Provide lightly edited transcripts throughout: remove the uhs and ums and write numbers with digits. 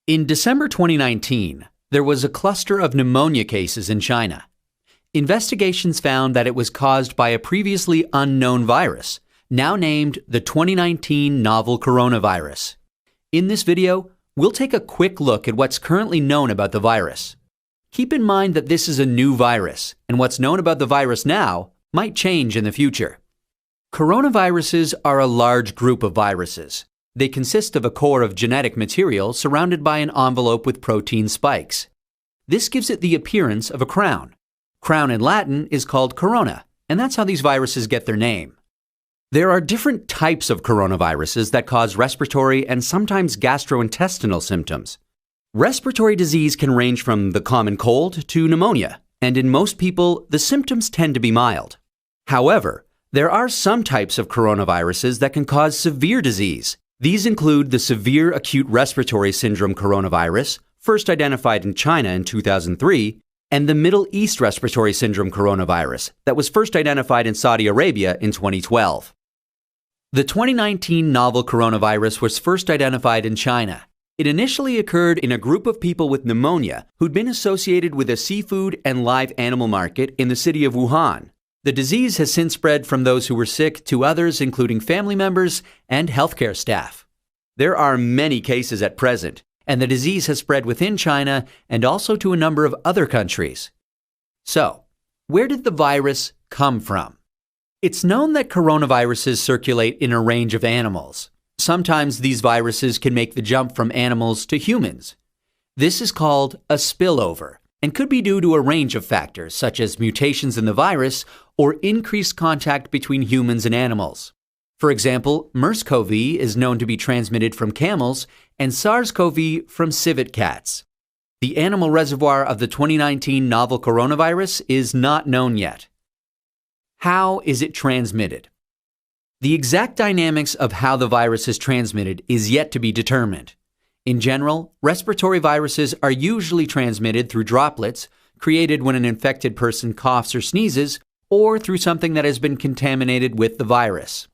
In December 2019, there was a cluster of pneumonia cases in China. Investigations found that it was caused by a previously unknown virus, now named the 2019 novel coronavirus. In this video, we'll take a quick look at what's currently known about the virus. Keep in mind that this is a new virus, and what's known about the virus now might change in the future. Coronaviruses are a large group of viruses. They consist of a core of genetic material surrounded by an envelope with protein spikes. This gives it the appearance of a crown. Crown in Latin is called corona, and that's how these viruses get their name. There are different types of coronaviruses that cause respiratory and sometimes gastrointestinal symptoms. Respiratory disease can range from the common cold to pneumonia, and in most people, the symptoms tend to be mild. However, there are some types of coronaviruses that can cause severe disease. These include the severe acute respiratory syndrome coronavirus, first identified in China in 2003, and the Middle East respiratory syndrome coronavirus that was first identified in Saudi Arabia in 2012. The 2019 novel coronavirus was first identified in China. It initially occurred in a group of people with pneumonia who'd been associated with a seafood and live animal market in the city of Wuhan. The disease has since spread from those who were sick to others, including family members and healthcare staff. There are many cases at present, and the disease has spread within China and also to a number of other countries. So, where did the virus come from? It's known that coronaviruses circulate in a range of animals. Sometimes these viruses can make the jump from animals to humans. This is called a spillover and could be due to a range of factors such as mutations in the virus or increased contact between humans and animals. For example, MERS-CoV is known to be transmitted from camels and SARS-CoV from civet cats. The animal reservoir of the 2019 novel coronavirus is not known yet. How is it transmitted? The exact dynamics of how the virus is transmitted is yet to be determined. In general, respiratory viruses are usually transmitted through droplets created when an infected person coughs or sneezes, or through something that has been contaminated with the virus.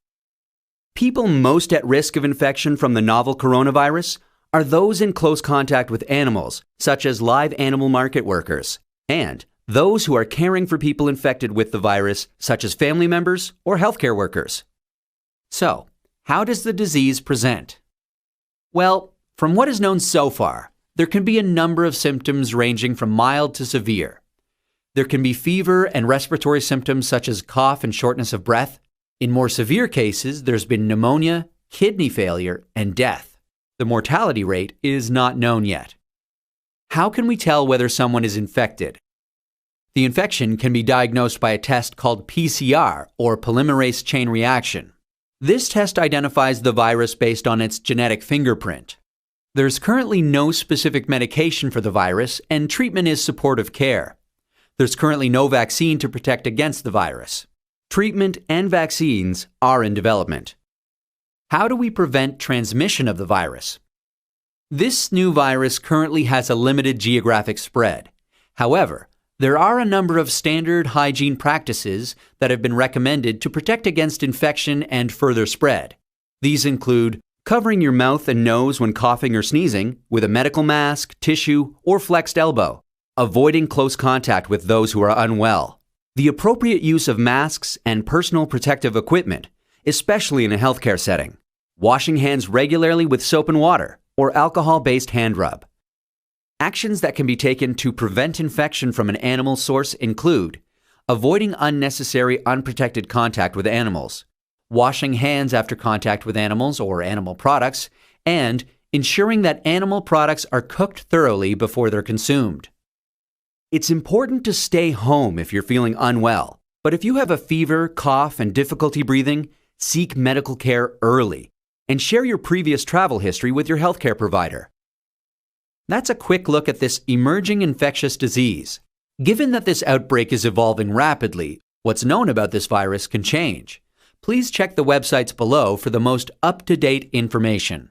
People most at risk of infection from the novel coronavirus are those in close contact with animals, such as live animal market workers, and those who are caring for people infected with the virus, such as family members or healthcare workers. So, how does the disease present? Well, from what is known so far, there can be a number of symptoms ranging from mild to severe. There can be fever and respiratory symptoms such as cough and shortness of breath. In more severe cases, there's been pneumonia, kidney failure, and death. The mortality rate is not known yet. How can we tell whether someone is infected? The infection can be diagnosed by a test called PCR, or polymerase chain reaction. This test identifies the virus based on its genetic fingerprint. There's currently no specific medication for the virus, and treatment is supportive care. There's currently no vaccine to protect against the virus. Treatment and vaccines are in development. How do we prevent transmission of the virus? This new virus currently has a limited geographic spread. However, there are a number of standard hygiene practices that have been recommended to protect against infection and further spread. These include covering your mouth and nose when coughing or sneezing with a medical mask, tissue, or flexed elbow, avoiding close contact with those who are unwell, the appropriate use of masks and personal protective equipment, especially in a healthcare setting, washing hands regularly with soap and water or alcohol-based hand rub. Actions that can be taken to prevent infection from an animal source include avoiding unnecessary unprotected contact with animals, washing hands after contact with animals or animal products, and ensuring that animal products are cooked thoroughly before they're consumed. It's important to stay home if you're feeling unwell, but if you have a fever, cough, and difficulty breathing, seek medical care early and share your previous travel history with your healthcare provider. That's a quick look at this emerging infectious disease. Given that this outbreak is evolving rapidly, what's known about this virus can change. Please check the websites below for the most up-to-date information.